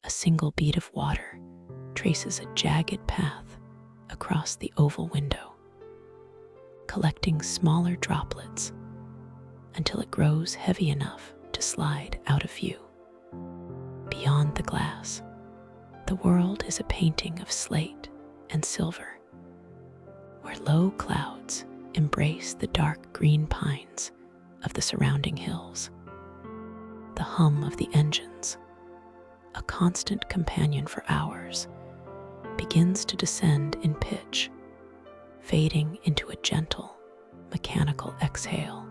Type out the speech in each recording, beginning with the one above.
A single bead of water traces a jagged path across the oval window, collecting smaller droplets until it grows heavy enough to slide out of view. Beyond the glass, the world is a painting of slate and silver, where low clouds embrace the dark green pines of the surrounding hills. The hum of the engines, a constant companion for hours, begins to descend in pitch, fading into a gentle, mechanical exhale.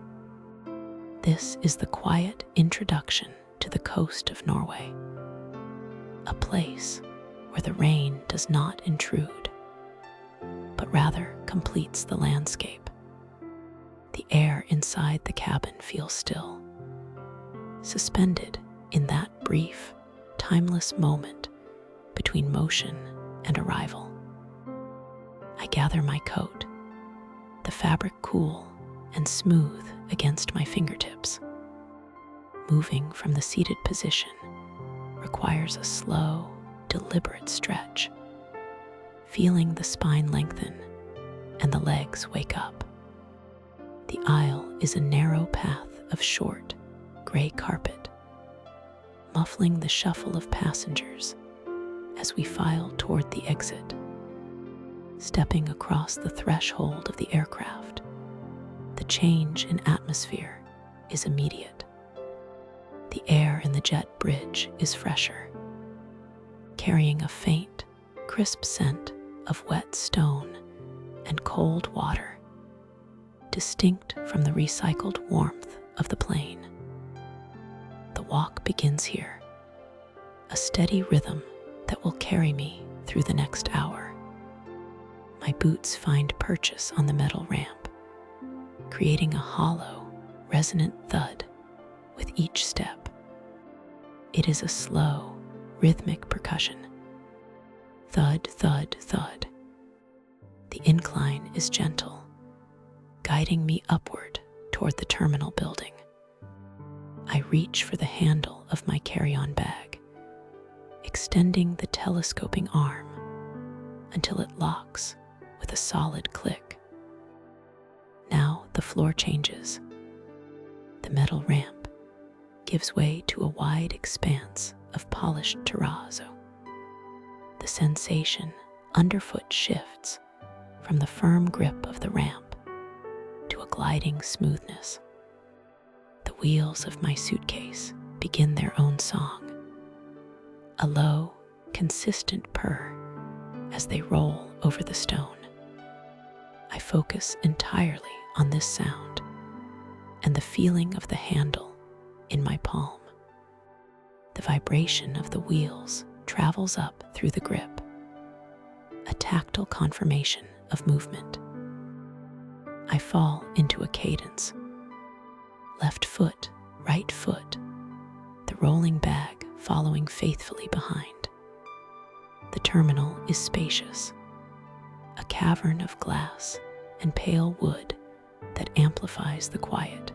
This is the quiet introduction to the coast of Norway, a place where the rain does not intrude, but rather completes the landscape. The air inside the cabin feels still, suspended in that brief, timeless moment between motion and arrival. I gather my coat, the fabric cool and smooth against my fingertips. Moving from the seated position requires a slow, deliberate stretch, feeling the spine lengthen and the legs wake up. The aisle is a narrow path of short, gray carpet, muffling the shuffle of passengers as we file toward the exit. Stepping across the threshold of the aircraft, the change in atmosphere is immediate. The air in the jet bridge is fresher, carrying a faint, crisp scent of wet stone and cold water, distinct from the recycled warmth of the plane. The walk begins here, a steady rhythm that will carry me through the next hour. My boots find purchase on the metal ramp, creating a hollow, resonant thud with each step. It is a slow, rhythmic percussion. Thud, thud, thud. The incline is gentle, guiding me upward toward the terminal building. I reach for the handle of my carry-on bag, extending the telescoping arm until it locks with a solid click. Now the floor changes. The metal ramp gives way to a wide expanse of polished terrazzo. The sensation underfoot shifts from the firm grip of the ramp to a gliding smoothness. The wheels of my suitcase begin their own song, a low, consistent purr as they roll over the stone. I focus entirely on this sound and the feeling of the handle in my palm. The vibration of the wheels travels up through the grip, a tactile confirmation of movement. I fall into a cadence. Left foot, right foot, the rolling bag following faithfully behind. The terminal is spacious, a cavern of glass and pale wood that amplifies the quiet.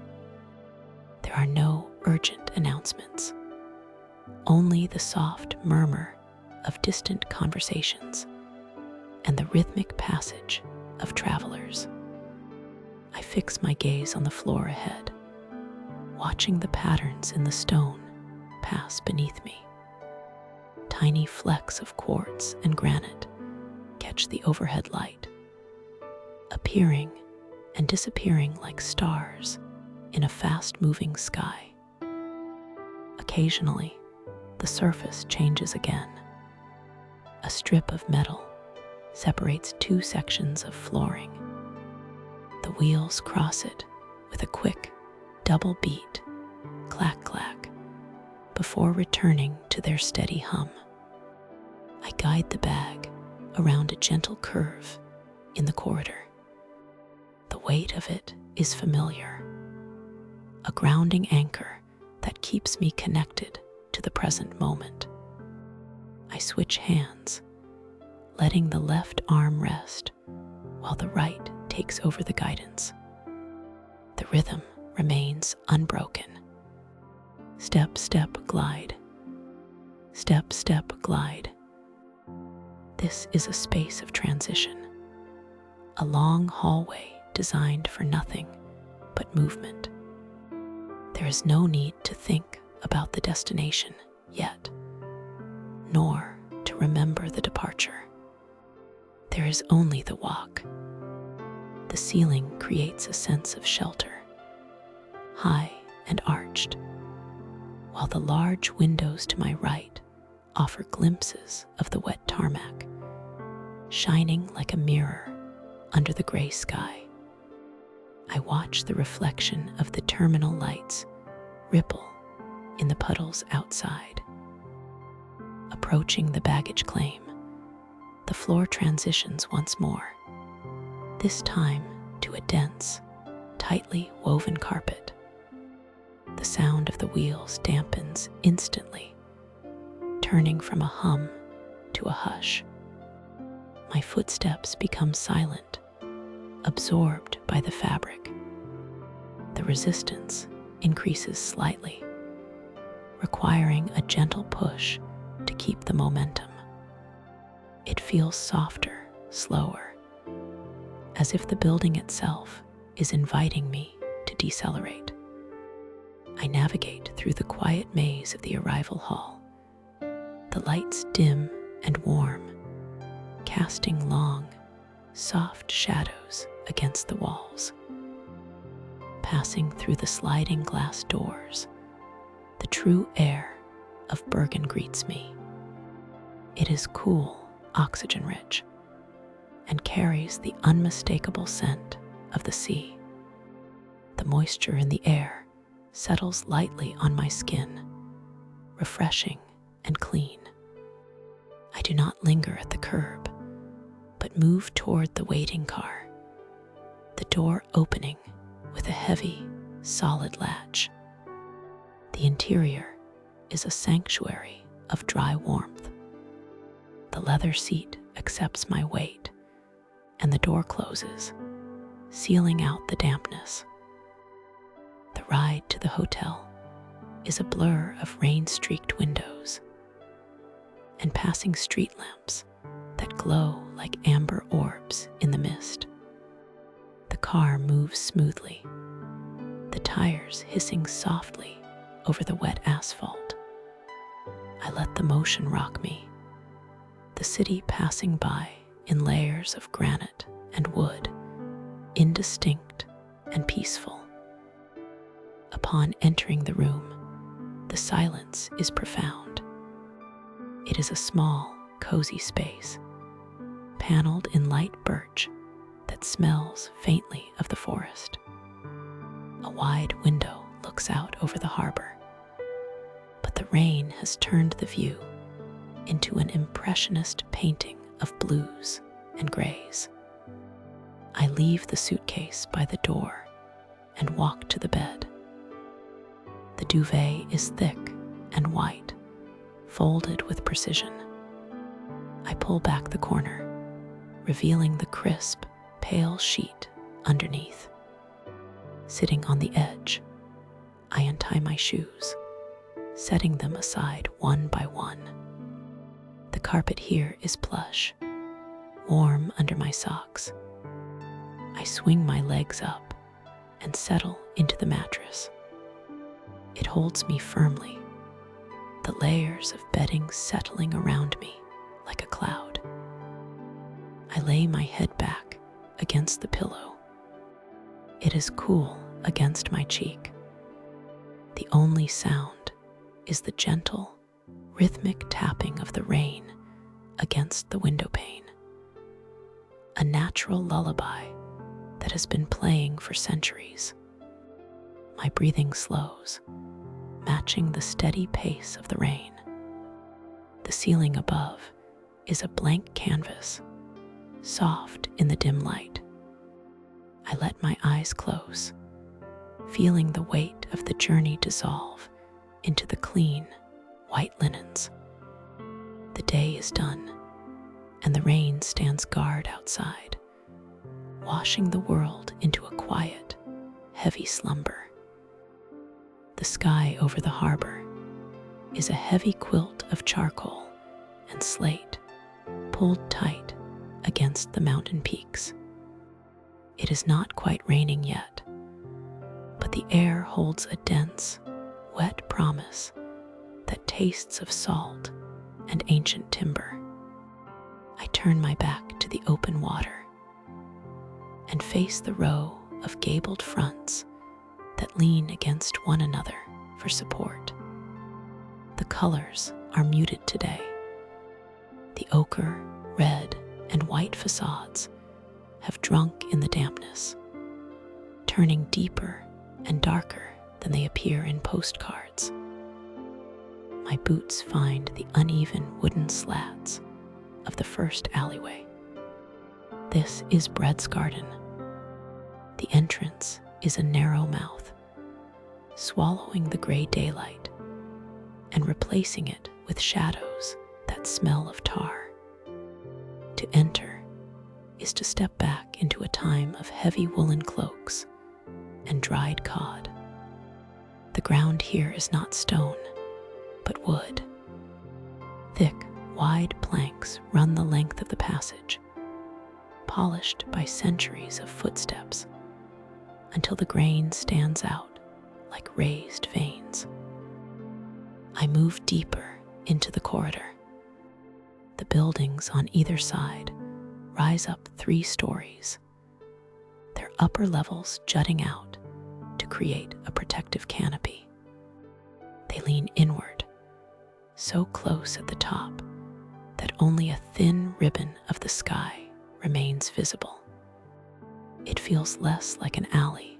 There are no urgent announcements, only the soft murmur of distant conversations and the rhythmic passage of travelers. I fix my gaze on the floor ahead, watching the patterns in the stone pass beneath me. Tiny flecks of quartz and granite catch the overhead light, appearing and disappearing like stars in a fast-moving sky. Occasionally, the surface changes again. A strip of metal separates two sections of flooring. The wheels cross it with a quick, double beat, clack clack, before returning to their steady hum. I guide the bag around a gentle curve in the corridor. The weight of it is familiar, a grounding anchor that keeps me connected to the present moment. I switch hands, letting the left arm rest while the right takes over the guidance. The rhythm remains unbroken. Step, step, glide. Step, step, glide. This is a space of transition, a long hallway designed for nothing but movement. There is no need to think about the destination yet, nor to remember the departure. There is only the walk. The ceiling creates a sense of shelter, high and arched, while the large windows to my right offer glimpses of the wet tarmac, shining like a mirror under the gray sky. I watch the reflection of the terminal lights ripple in the puddles outside. Approaching the baggage claim, the floor transitions once more, this time to a dense, tightly woven carpet. The sound of the wheels dampens instantly, turning from a hum to a hush. My footsteps become silent, absorbed by the fabric. The resistance increases slightly, requiring a gentle push to keep the momentum. It feels softer, slower, as if the building itself is inviting me to decelerate. I navigate through the quiet maze of the arrival hall, the lights dim and warm, casting long, soft shadows against the walls. Passing through the sliding glass doors, the true air of Bergen greets me. It is cool, oxygen-rich, and carries the unmistakable scent of the sea. The moisture in the air settles lightly on my skin, refreshing and clean. I do not linger at the curb, but move toward the waiting car, the door opening with a heavy, solid latch. The interior is a sanctuary of dry warmth. The leather seat accepts my weight, and the door closes, sealing out the dampness. The ride to the hotel is a blur of rain-streaked windows and passing street lamps that glow like amber orbs in the mist. The car moves smoothly, the tires hissing softly over the wet asphalt. I let the motion rock me, the city passing by in layers of granite and wood, indistinct and peaceful. Upon entering the room, the silence is profound. It is a small, cozy space, paneled in light birch that smells faintly of the forest. A wide window looks out over the harbor, but the rain has turned the view into an impressionist painting of blues and grays. I leave the suitcase by the door and walk to the bed. The duvet is thick and white, folded with precision. I pull back the corner, revealing the crisp, pale sheet underneath. Sitting on the edge, I untie my shoes, setting them aside one by one. The carpet here is plush, warm under my socks. I swing my legs up and settle into the mattress. It holds me firmly, the layers of bedding settling around me like a cloud. I lay my head back against the pillow. It is cool against my cheek. The only sound is the gentle, rhythmic tapping of the rain against the window pane. A natural lullaby that has been playing for centuries. My breathing slows, matching the steady pace of the rain. The ceiling above is a blank canvas, soft in the dim light. I let my eyes close, feeling the weight of the journey dissolve into the clean, white linens. The day is done, and the rain stands guard outside, washing the world into a quiet, heavy slumber. The sky over the harbor, is a heavy quilt of charcoal and slate pulled tight against the mountain peaks. It is not quite raining yet, but the air holds a dense, wet promise that tastes of salt and ancient timber. I turn my back to the open water and face the row of gabled fronts that lean against one another for support. The colors are muted today. The ochre, red, and white facades have drunk in the dampness, turning deeper and darker than they appear in postcards. My boots find the uneven wooden slats of the first alleyway. This is Bread's garden. The entrance is a narrow mouth, swallowing the gray daylight and replacing it with shadows that smell of tar. To enter is to step back into a time of heavy woolen cloaks and dried cod. The ground here is not stone, but wood. Thick, wide planks run the length of the passage, polished by centuries of footsteps, until the grain stands out like raised veins. I move deeper into the corridor. The buildings on either side rise up 3 stories, their upper levels jutting out to create a protective canopy. They lean inward, so close at the top that only a thin ribbon of the sky remains visible. It feels less like an alley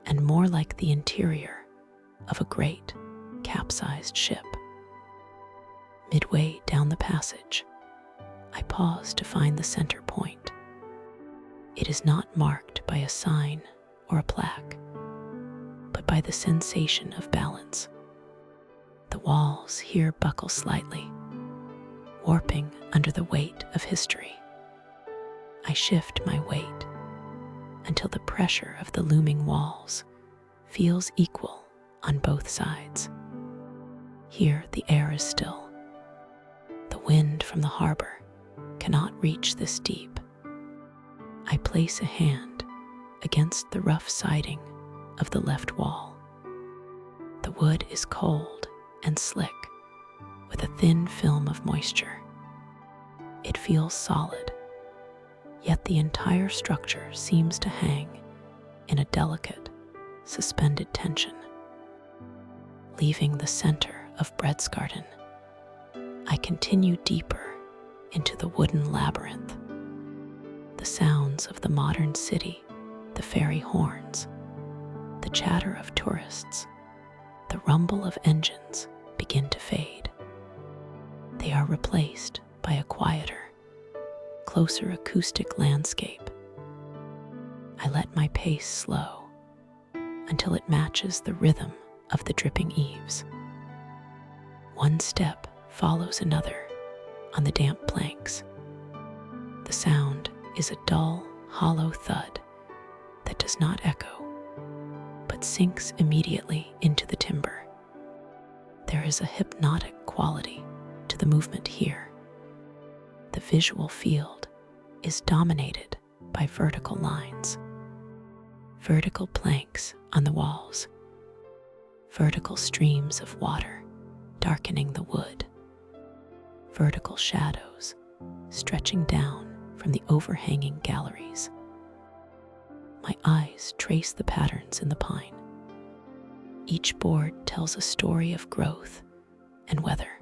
and more like the interior of a great capsized ship. Midway down the passage, I pause to find the center point. It is not marked by a sign or a plaque, but by the sensation of balance. The walls here buckle slightly, warping under the weight of history. I shift my weight until the pressure of the looming walls feels equal on both sides. Here the air is still. The wind from the harbor cannot reach this deep. I place a hand against the rough siding of the left wall. The wood is cold and slick, with a thin film of moisture. It feels solid, yet the entire structure seems to hang in a delicate, suspended tension. Leaving the center of Bread's garden, I continue deeper into the wooden labyrinth. The sounds of the modern city, the ferry horns, the chatter of tourists, the rumble of engines begin to fade. They are replaced by a quieter, closer acoustic landscape. I let my pace slow until it matches the rhythm of the dripping eaves. One step follows another on the damp planks. The sound is a dull, hollow thud that does not echo, but sinks immediately into the timber. There is a hypnotic quality to the movement here. The visual field is dominated by vertical lines, vertical planks on the walls, vertical streams of water darkening the wood, vertical shadows stretching down from the overhanging galleries. My eyes trace the patterns in the pine. Each board tells a story of growth and weather,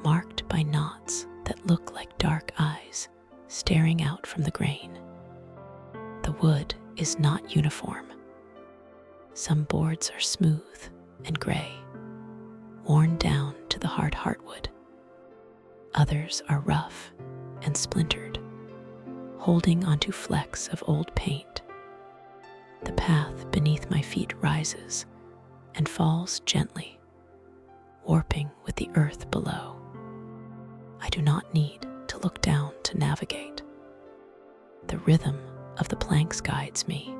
marked by knots that look like dark eyes staring out from the grain. The wood is not uniform. Some boards are smooth and gray, worn down to the hard heartwood. Others are rough and splintered, holding onto flecks of old paint. The path beneath my feet rises and falls gently, warping with the earth below. I do not need to look down to navigate. The rhythm of the planks guides me.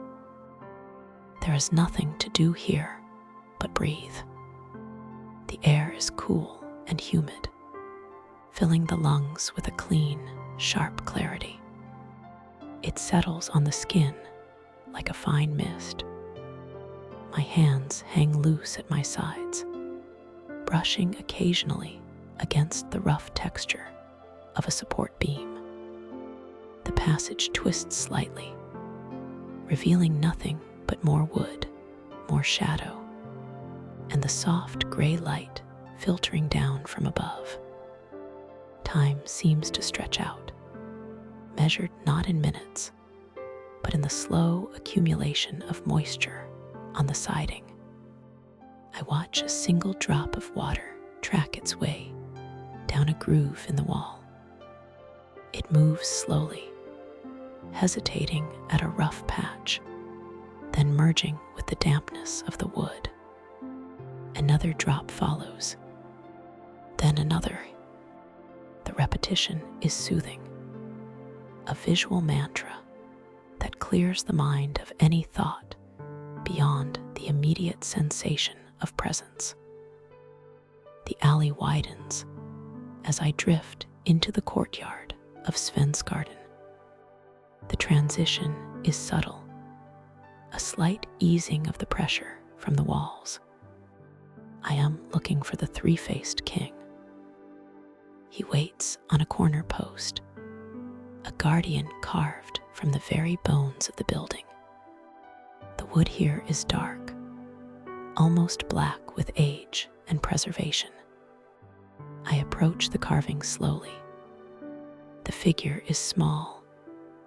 There is nothing to do here but breathe. The air is cool and humid, filling the lungs with a clean, sharp clarity. It settles on the skin like a fine mist. My hands hang loose at my sides, brushing occasionally against the rough texture of a support beam. The passage twists slightly, revealing nothing but more wood, more shadow, and the soft gray light filtering down from above. Time seems to stretch out, measured not in minutes, but in the slow accumulation of moisture on the siding. I watch a single drop of water track its way down a groove in the wall. It moves slowly, hesitating at a rough patch, then merging with the dampness of the wood. Another drop follows, then another. The repetition is soothing, a visual mantra that clears the mind of any thought beyond the immediate sensation of presence. The alley widens as I drift into the courtyard of Svensgarden. The transition is subtle, a slight easing of the pressure from the walls. I am looking for the three-faced king. He waits on a corner post, a guardian carved from the very bones of the building. The wood here is dark, almost black with age and preservation. I approach the carving slowly. The figure is small,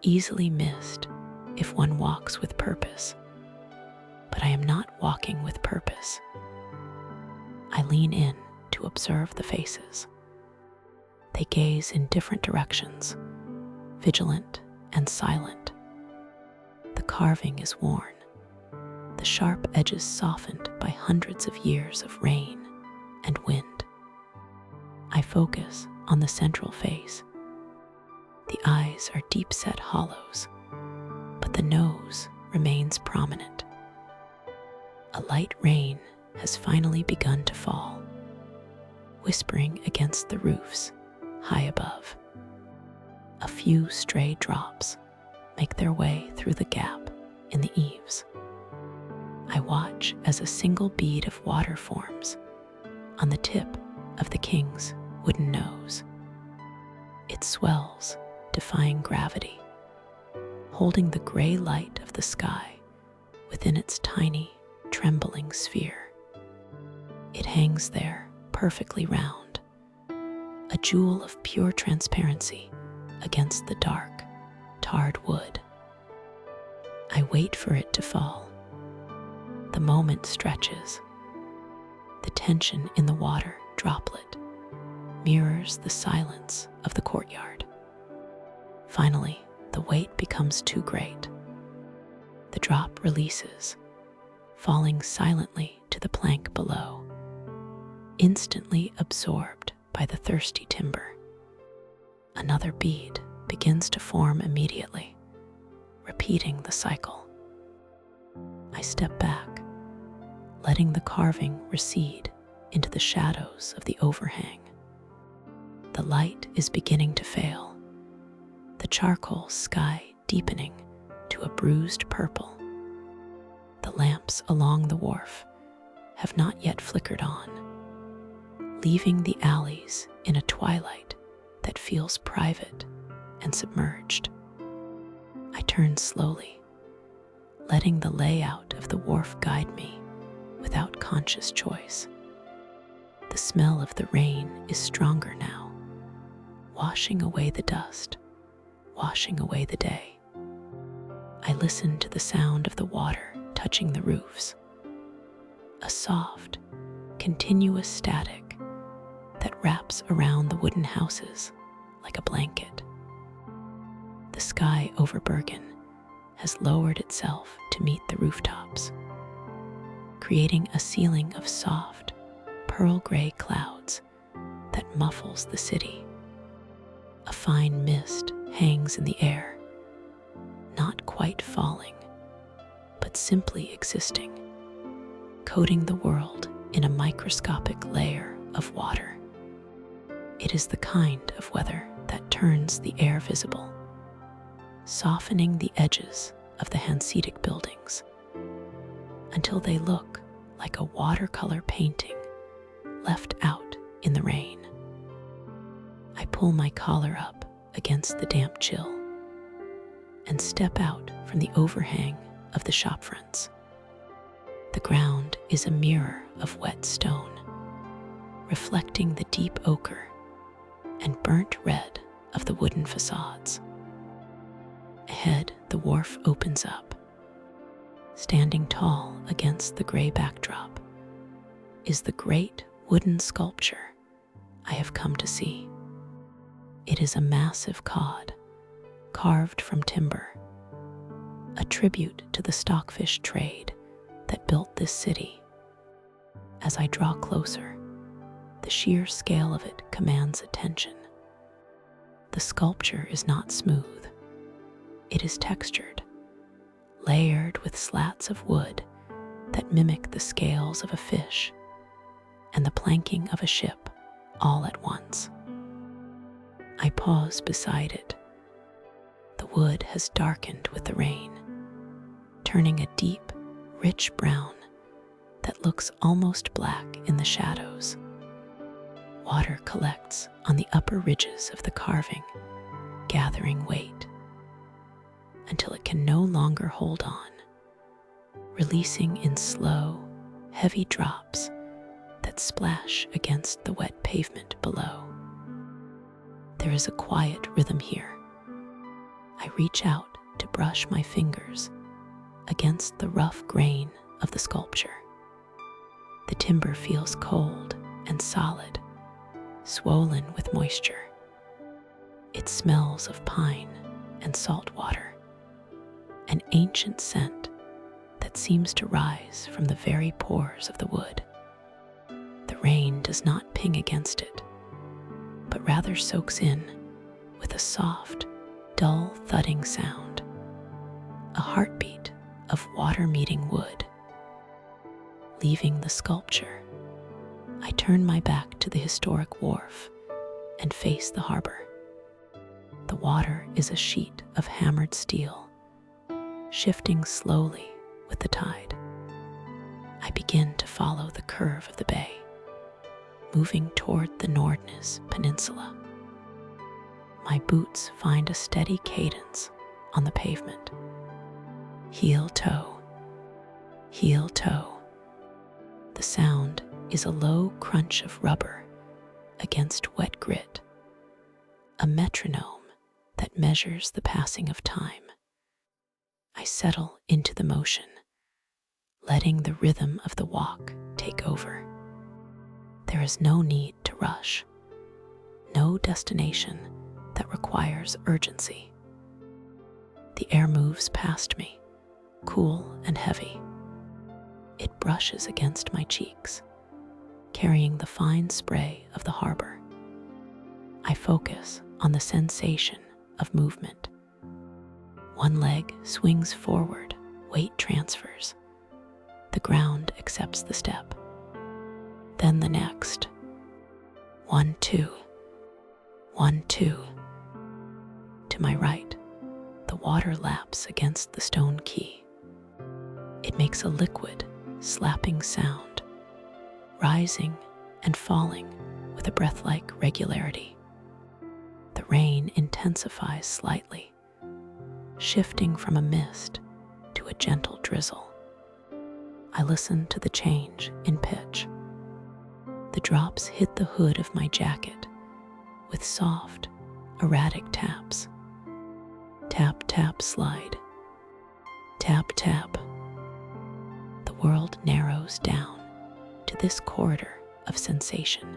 easily missed if one walks with purpose. But I am not walking with purpose. I lean in to observe the faces. They gaze in different directions, vigilant and silent. The carving is worn, the sharp edges softened by hundreds of years of rain and wind. I focus on the central face. The eyes are deep-set hollows, but the nose remains prominent. A light rain has finally begun to fall, whispering against the roofs high above. A few stray drops make their way through the gap in the eaves. I watch as a single bead of water forms on the tip of the king's wooden nose. It swells, defying gravity, holding the gray light of the sky within its tiny, trembling sphere. It hangs there, perfectly round, a jewel of pure transparency against the dark, tarred wood. I wait for it to fall. The moment stretches. The tension in the water droplet mirrors the silence of the courtyard. Finally, the weight becomes too great. The drop releases, falling silently to the plank below, instantly absorbed by the thirsty timber. Another bead begins to form immediately, repeating the cycle. I step back, letting the carving recede into the shadows of the overhang. The light is beginning to fail, the charcoal sky deepening to a bruised purple. The lamps along the wharf have not yet flickered on, leaving the alleys in a twilight that feels private and submerged. I turn slowly, letting the layout of the wharf guide me without conscious choice. The smell of the rain is stronger now, washing away the dust, washing away the day. I listen to the sound of the water touching the roofs, a soft, continuous static that wraps around the wooden houses like a blanket. The sky over Bergen has lowered itself to meet the rooftops, creating a ceiling of soft, pearl gray clouds that muffles the city. A fine mist hangs in the air, not quite falling, but simply existing, coating the world in a microscopic layer of water. It is the kind of weather that turns the air visible, softening the edges of the Hasidic buildings until they look like a watercolor painting left out in the rain. I pull my collar up against the damp chill and step out from the overhang of the shop fronts. The ground is a mirror of wet stone, reflecting the deep ochre and burnt red of the wooden facades. Ahead, the wharf opens up. Standing tall against the gray backdrop is the great wooden sculpture I have come to see. It is a massive cod, carved from timber, a tribute to the stockfish trade that built this city. As I draw closer, the sheer scale of it commands attention. The sculpture is not smooth. It is textured, layered with slats of wood that mimic the scales of a fish and the planking of a ship all at once. I pause beside it. The wood has darkened with the rain, turning a deep, rich brown that looks almost black in the shadows. Water collects on the upper ridges of the carving, gathering weight until it can no longer hold on, releasing in slow, heavy drops that splash against the wet pavement below. There is a quiet rhythm here. I reach out to brush my fingers against the rough grain of the sculpture. The timber feels cold and solid, swollen with moisture. It smells of pine and salt water, an ancient scent that seems to rise from the very pores of the wood. The rain does not ping against it, but rather soaks in with a soft, dull thudding sound, a heartbeat of water meeting wood. Leaving the sculpture, I turn my back to the historic wharf and face the harbor. The water is a sheet of hammered steel, shifting slowly with the tide. I begin to follow the curve of the bay, moving toward the Nordnes Peninsula. My boots find a steady cadence on the pavement. Heel toe, heel toe. The sound is a low crunch of rubber against wet grit, a metronome that measures the passing of time. I settle into the motion, letting the rhythm of the walk take over. There is no need to rush, no destination that requires urgency. The air moves past me, cool and heavy. It brushes against my cheeks, carrying the fine spray of the harbor. I focus on the sensation of movement. One leg swings forward, weight transfers. The ground accepts the step. Then the next. 1, 2. 1, 2. To my right, the water laps against the stone quay. It makes a liquid, slapping sound, rising and falling with a breath-like regularity. The rain intensifies slightly, shifting from a mist to a gentle drizzle. I listen to the change in pitch. The drops hit the hood of my jacket with soft, erratic taps. Tap, tap, slide. Tap, tap. The world narrows down to this corridor of sensation.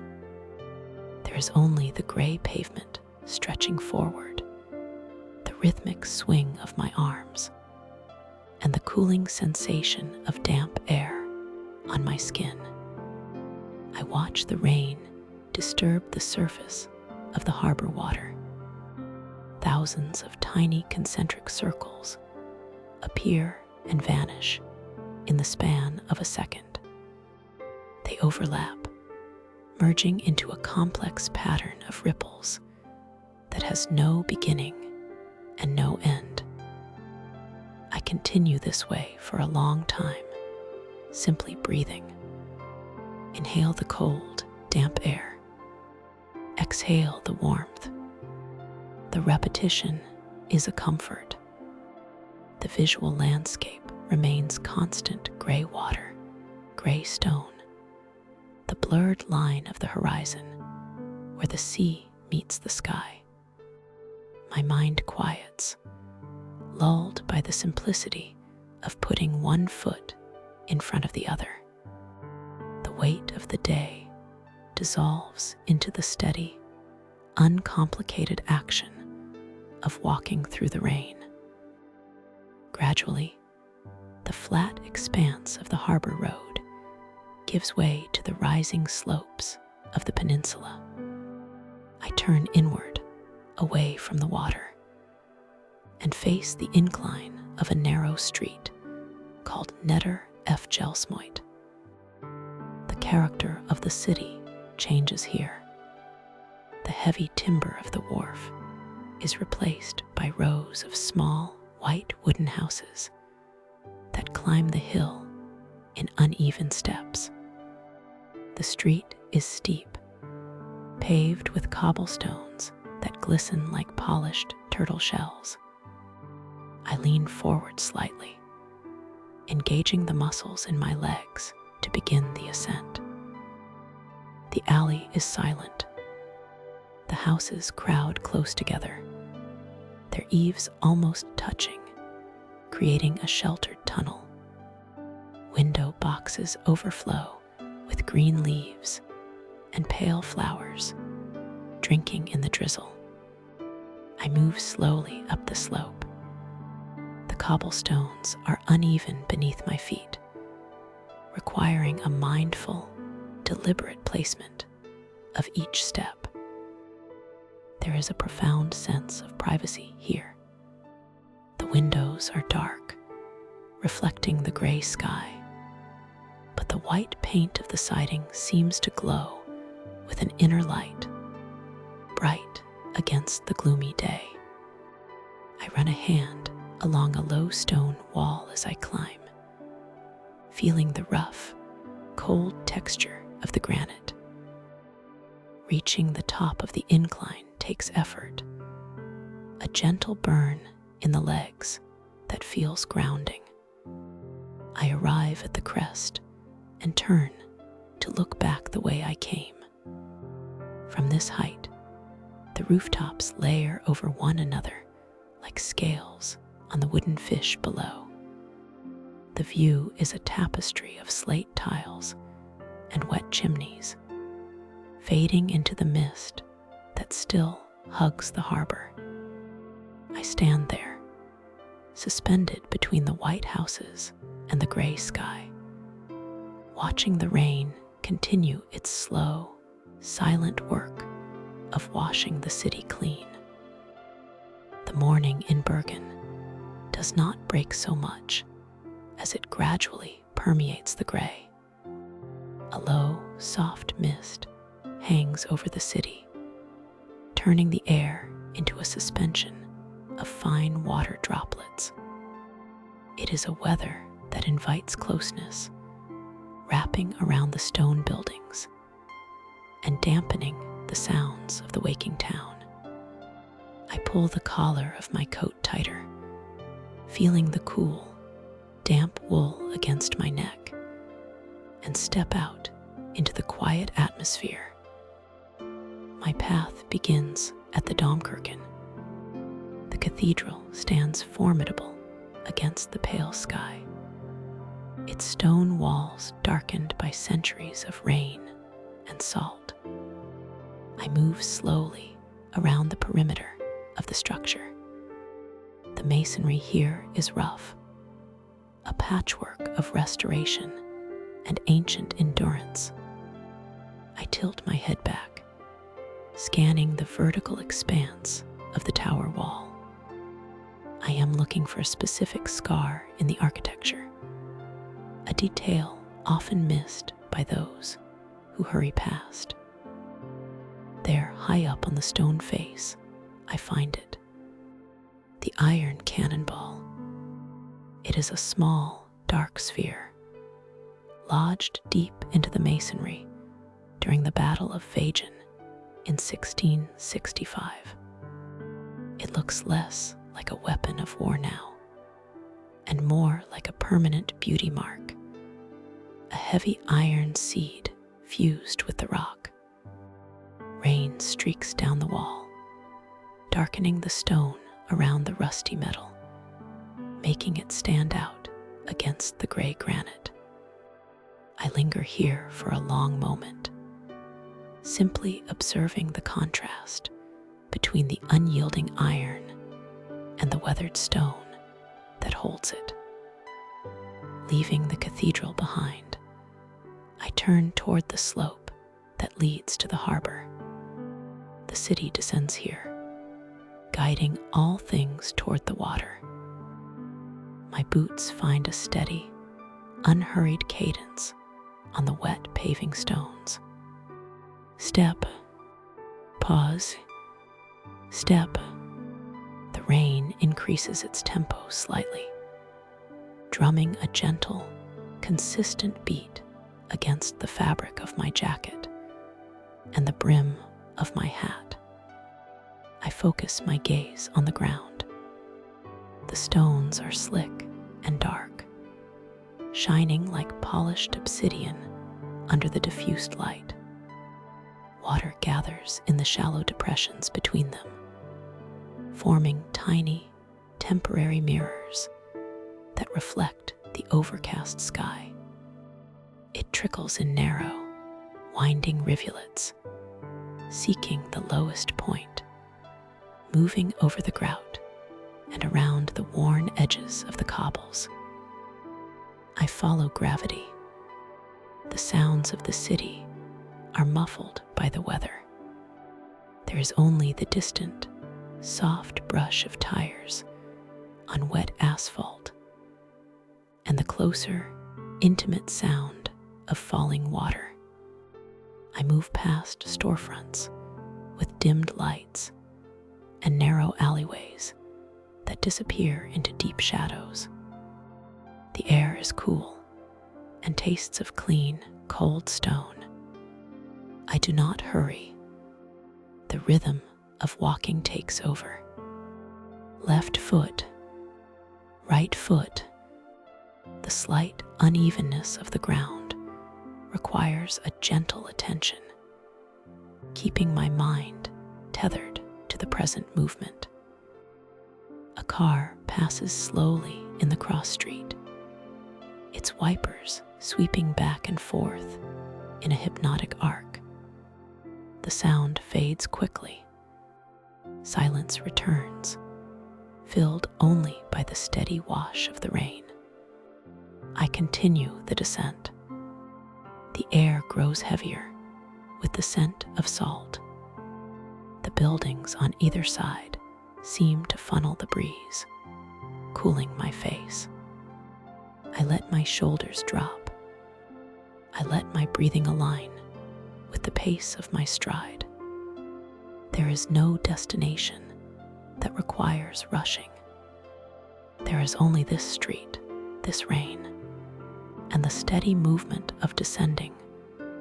There is only the gray pavement stretching forward, the rhythmic swing of my arms, and the cooling sensation of damp air on my skin. I watch the rain disturb the surface of the harbor water. Thousands of tiny concentric circles appear and vanish in the span of a second. They They overlap, merging into a complex pattern of ripples that has no beginning and no end. I continue this way for a long time, simply breathing. Inhale the cold, damp air. Exhale the warmth. The repetition is a comfort. The visual landscape remains constant: gray water, gray stone, the blurred line of the horizon where the sea meets the sky. My mind quiets, lulled by the simplicity of putting one foot in front of the other. The weight of the day dissolves into the steady, uncomplicated action of walking through the rain. Gradually, the flat expanse of the harbor road gives way to the rising slopes of the peninsula. I turn inward, away from the water, and face the incline of a narrow street called Netter F. Gelsmoit. The character of the city changes here. The heavy timber of the wharf is replaced by rows of small, white wooden houses that climb the hill in uneven steps. The street is steep, paved with cobblestones that glisten like polished turtle shells. I lean forward slightly, engaging the muscles in my legs to begin the ascent. The alley is silent. The houses crowd close together, their eaves almost touching, creating a sheltered tunnel. Window boxes overflow with green leaves and pale flowers, drinking in the drizzle. I move slowly up the slope. The cobblestones are uneven beneath my feet, requiring a mindful, deliberate placement of each step. There is a profound sense of privacy here. The windows are dark, reflecting the gray sky, but the white paint of the siding seems to glow with an inner light, bright against the gloomy day. I run a hand along a low stone wall as I climb, feeling the rough, cold texture of the granite. Reaching the top of the incline takes effort, a gentle burn in the legs that feels grounding. I arrive at the crest and turn to look back the way I came. From this height, the rooftops layer over one another like scales on the wooden fish below. The view is a tapestry of slate tiles and wet chimneys, fading into the mist that still hugs the harbor. I stand there, suspended between the white houses and the gray sky, watching the rain continue its slow, silent work of washing the city clean. The morning in Bergen does not break so much as it gradually permeates the gray. A low, soft mist hangs over the city, turning the air into a suspension of fine water droplets. It is a weather that invites closeness, wrapping around the stone buildings and dampening the sounds of the waking town. I pull the collar of my coat tighter, feeling the cool, damp wool against my neck, and step out into the quiet atmosphere. My path begins at the Domkirken. The cathedral stands formidable against the pale sky, its stone walls darkened by centuries of rain and salt. I move slowly around the perimeter of the structure. The masonry here is rough, a patchwork of restoration and ancient endurance. I tilt my head back, scanning the vertical expanse of the tower wall. I am looking for a specific scar in the architecture, a detail often missed by those who hurry past. There, high up on the stone face, I find it. The iron cannonball. It is a small, dark sphere, lodged deep into the masonry during the Battle of Bergen in 1665. It looks less like a weapon of war now, and more like a permanent beauty mark, a heavy iron seed fused with the rock. Rain streaks down the wall, darkening the stone around the rusty metal, making it stand out against the gray granite. I linger here for a long moment, simply observing the contrast between the unyielding iron and the weathered stone that holds it. Leaving the cathedral behind, I turn toward the slope that leads to the harbor. The city descends here, guiding all things toward the water. My boots find a steady, unhurried cadence on the wet paving stones. Step, pause, step. The rain increases its tempo slightly, drumming a gentle, consistent beat against the fabric of my jacket and the brim of my hat. I focus my gaze on the ground. The stones are slick and dark, shining like polished obsidian under the diffused light. Water gathers in the shallow depressions between them, forming tiny, temporary mirrors that reflect the overcast sky. It trickles in narrow, winding rivulets, seeking the lowest point, moving over the grout and around the worn edges of the cobbles. I follow gravity. The sounds of the city are muffled by the weather. There is only the distant, soft brush of tires on wet asphalt and the closer, intimate sound of falling water. I move past storefronts with dimmed lights and narrow alleyways that disappear into deep shadows. The air is cool and tastes of clean, cold stone. I do not hurry. The rhythm of walking takes over. Left foot, right foot. The slight unevenness of the ground requires a gentle attention, keeping my mind tethered to the present movement. A car passes slowly in the cross street, its wipers sweeping back and forth in a hypnotic arc. The sound fades quickly. Silence returns, filled only by the steady wash of the rain. I continue the descent. The air grows heavier with the scent of salt. The buildings on either side seem to funnel the breeze, cooling my face. I let my shoulders drop. I let my breathing align with the pace of my stride. There is no destination that requires rushing. There is only this street, this rain, and the steady movement of descending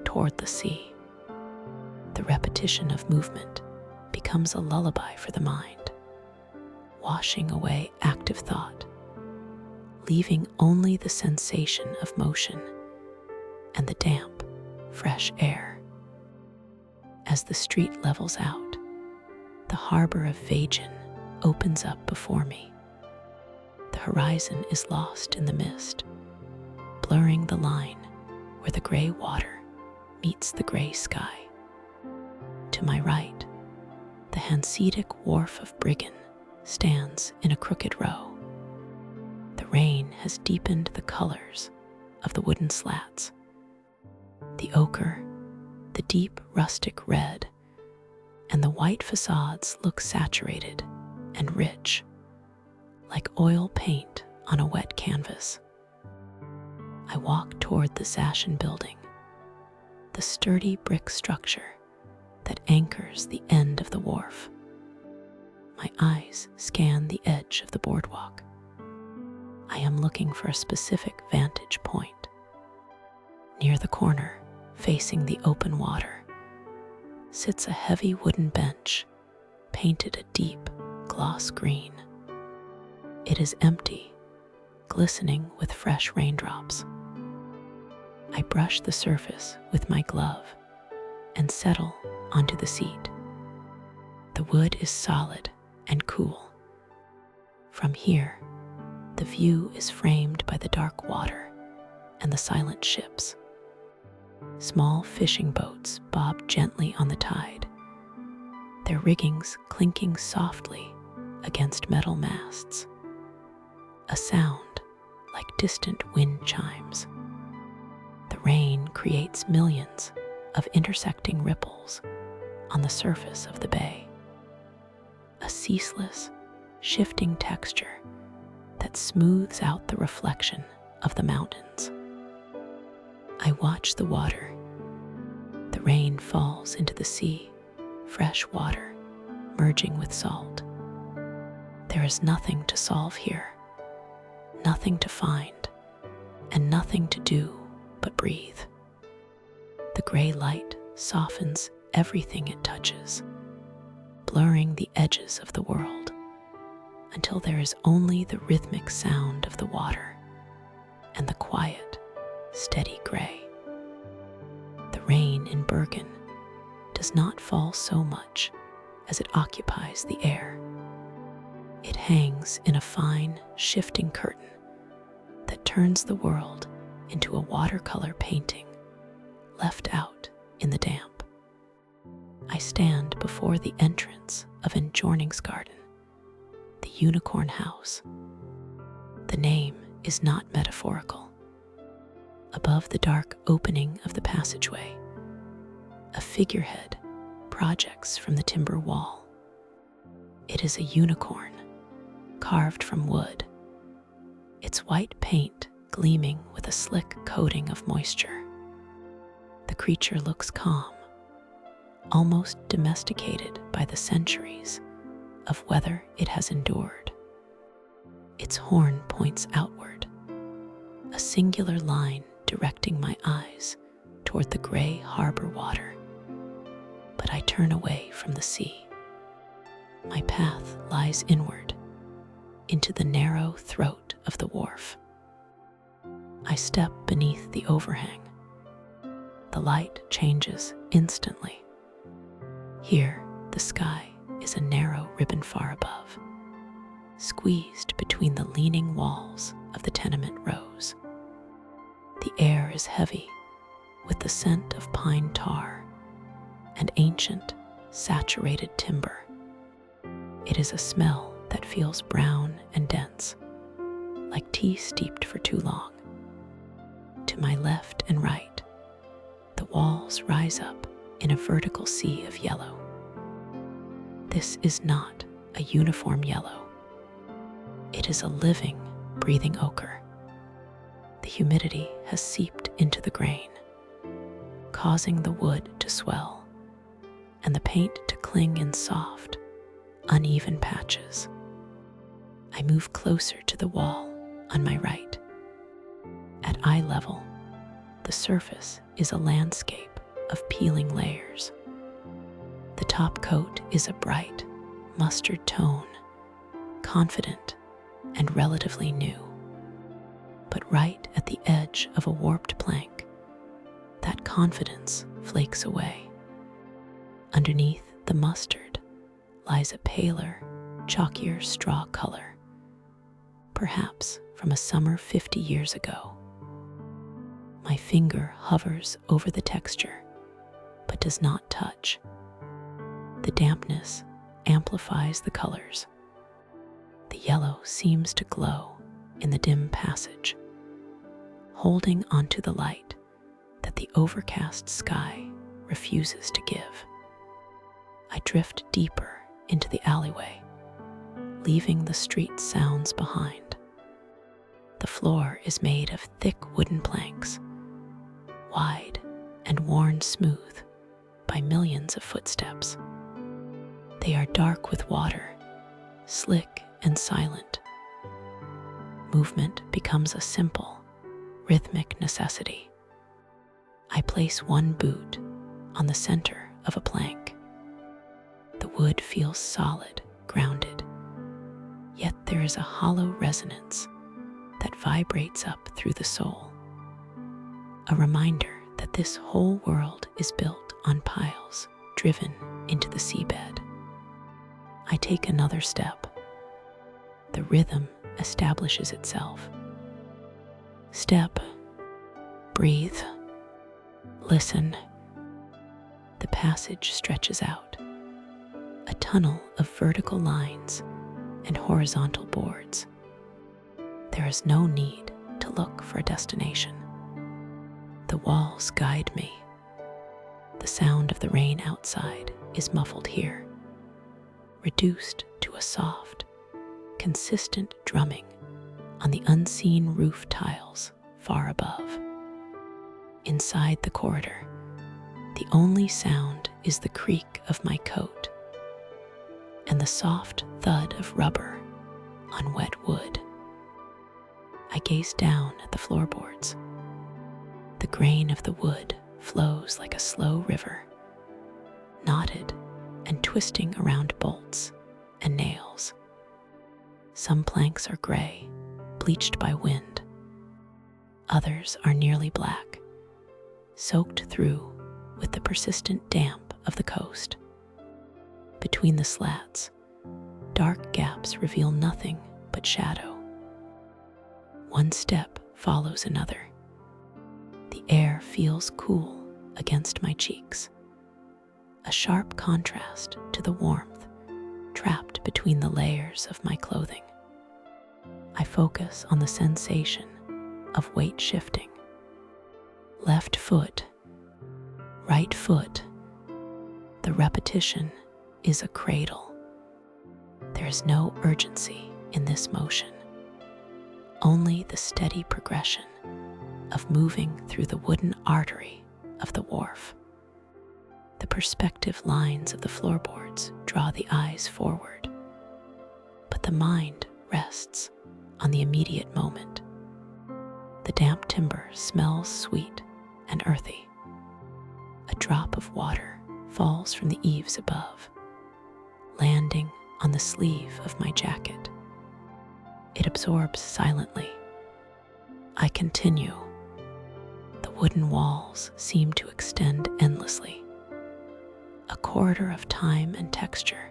toward the sea. The repetition of movement becomes a lullaby for the mind, washing away active thought, leaving only the sensation of motion and the damp, fresh air. As the street levels out, the harbor of Bergen opens up before me. The horizon is lost in the mist, blurring the line where the gray water meets the gray sky. To my right, the Hanseatic wharf of Bergen stands in a crooked row. The rain has deepened the colors of the wooden slats. The ochre, the deep rustic red, and the white facades look saturated and rich, like oil paint on a wet canvas. I walk toward the Zashen building, the sturdy brick structure that anchors the end of the wharf. My eyes scan the edge of the boardwalk. I am looking for a specific vantage point. Near the corner, facing the open water, sits a heavy wooden bench painted a deep gloss green. It is empty, glistening with fresh raindrops. I brush the surface with my glove and settle onto the seat. The wood is solid and cool. From here, the view is framed by the dark water and the silent ships. Small fishing boats bob gently on the tide, their riggings clinking softly against metal masts. A sound like distant wind chimes. The rain creates millions of intersecting ripples on the surface of the bay. A ceaseless, shifting texture that smooths out the reflection of the mountains. I watch the water. The rain falls into the sea, fresh water merging with salt. There is nothing to solve here, nothing to find, and nothing to do but breathe. The gray light softens everything it touches, blurring the edges of the world until there is only the rhythmic sound of the water and the quiet, steady gray. The rain in Bergen does not fall so much as it occupies the air. It hangs in a fine, shifting curtain that turns the world into a watercolor painting left out in the damp. I stand before the entrance of an Jorningsgarden, the unicorn house. The name is not metaphorical. Above the dark opening of the passageway, a figurehead projects from the timber wall. It is a unicorn, carved from wood, its white paint gleaming with a slick coating of moisture. The creature looks calm, almost domesticated by the centuries of weather it has endured. Its horn points outward, a singular line directing my eyes toward the gray harbor water. But I turn away from the sea. My path lies inward, into the narrow throat of the wharf. I step beneath the overhang. The light changes instantly. Here, the sky is a narrow ribbon far above, squeezed between the leaning walls of the tenement rows. The air is heavy with the scent of pine tar and ancient, saturated timber. It is a smell that feels brown and dense, like tea steeped for too long. To my left and right, the walls rise up in a vertical sea of yellow. This is not a uniform yellow. It is a living, breathing ochre. The humidity has seeped into the grain, causing the wood to swell and the paint to cling in soft, uneven patches. I move closer to the wall on my right. At eye level, the surface is a landscape of peeling layers. The top coat is a bright, mustard tone, confident and relatively new. But right at the edge of a warped plank, that confidence flakes away. Underneath the mustard lies a paler, chalkier straw color, perhaps from a summer 50 years ago. My finger hovers over the texture, but does not touch. The dampness amplifies the colors. The yellow seems to glow in the dim passage, holding onto the light that the overcast sky refuses to give. I drift deeper into the alleyway, leaving the street sounds behind. The floor is made of thick wooden planks, wide and worn smooth by millions of footsteps. They are dark with water, slick and silent. Movement becomes a simple, rhythmic necessity. I place one boot on the center of a plank. The wood feels solid, grounded, yet there is a hollow resonance that vibrates up through the soul. A reminder that this whole world is built on piles driven into the seabed. I take another step. The rhythm establishes itself. Step, breathe, listen. The passage stretches out, a tunnel of vertical lines and horizontal boards. There is no need to look for a destination. The walls guide me. The sound of the rain outside is muffled here, reduced to a soft, consistent drumming on the unseen roof tiles far above. Inside the corridor, the only sound is the creak of my coat and the soft thud of rubber on wet wood. I gaze down at the floorboards. The grain of the wood flows like a slow river, knotted and twisting around bolts and nails. Some planks are gray, bleached by wind. Others are nearly black, soaked through with the persistent damp of the coast. Between the slats, dark gaps reveal nothing but shadow. One step follows another. The air feels cool against my cheeks, a sharp contrast to the warmth trapped between the layers of my clothing. I focus on the sensation of weight shifting. Left foot, right foot. The repetition is a cradle. There is no urgency in this motion, only the steady progression of moving through the wooden artery of the wharf. The perspective lines of the floorboards draw the eyes forward, but the mind rests on the immediate moment. The damp timber smells sweet and earthy. A drop of water falls from the eaves above, landing on the sleeve of my jacket. It absorbs silently. I continue. The wooden walls seem to extend endlessly, a corridor of time and texture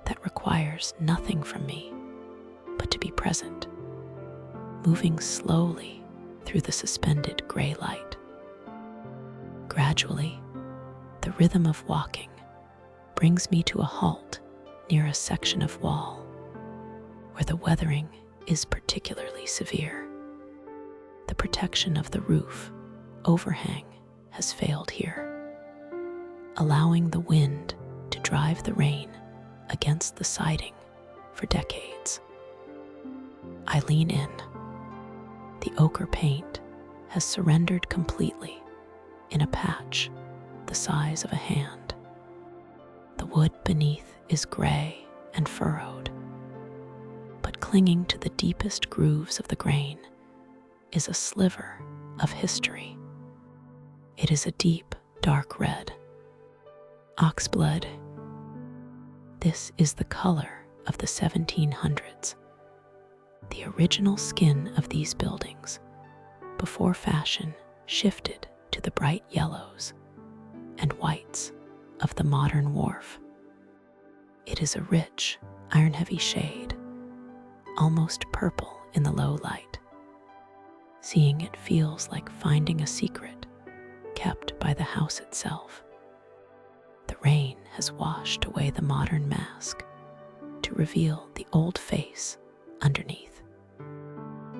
that requires nothing from me but to be present, moving slowly through the suspended gray light. Gradually, the rhythm of walking brings me to a halt near a section of wall where the weathering is particularly severe. The protection of the roof overhang has failed here, allowing the wind to drive the rain against the siding for decades. I lean in. The ochre paint has surrendered completely in a patch the size of a hand. The wood beneath is gray and furrowed, but clinging to the deepest grooves of the grain is a sliver of history. It is a deep, dark red. Oxblood. This is the color of the 1700s, the original skin of these buildings, before fashion shifted to the bright yellows and whites of the modern wharf. It is a rich, iron-heavy shade, almost purple in the low light. Seeing it feels like finding a secret kept by the house itself. The rain has washed away the modern mask to reveal the old face underneath.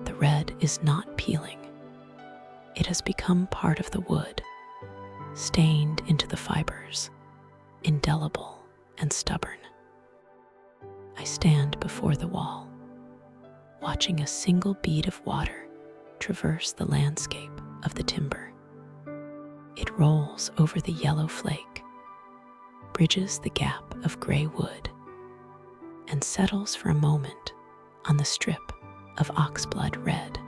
The red is not peeling. It has become part of the wood, stained into the fibers, indelible and stubborn. I stand before the wall, watching a single bead of water traverse the landscape of the timber. It rolls over the yellow flake, bridges the gap of gray wood, and settles for a moment on the strip of oxblood red.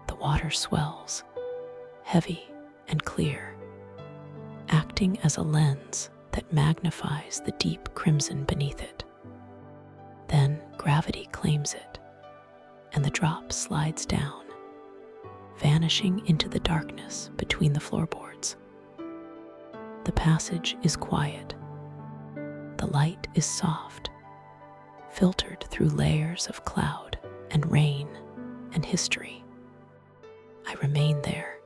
The water swells, heavy and clear, acting as a lens that magnifies the deep crimson beneath it. Then gravity claims it, and the drop slides down, vanishing into the darkness between the floorboards. The passage is quiet. The light is soft, filtered through layers of cloud and rain and history. I remain there,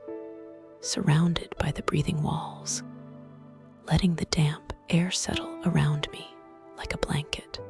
surrounded by the breathing walls, letting the damp air settle around me like a blanket.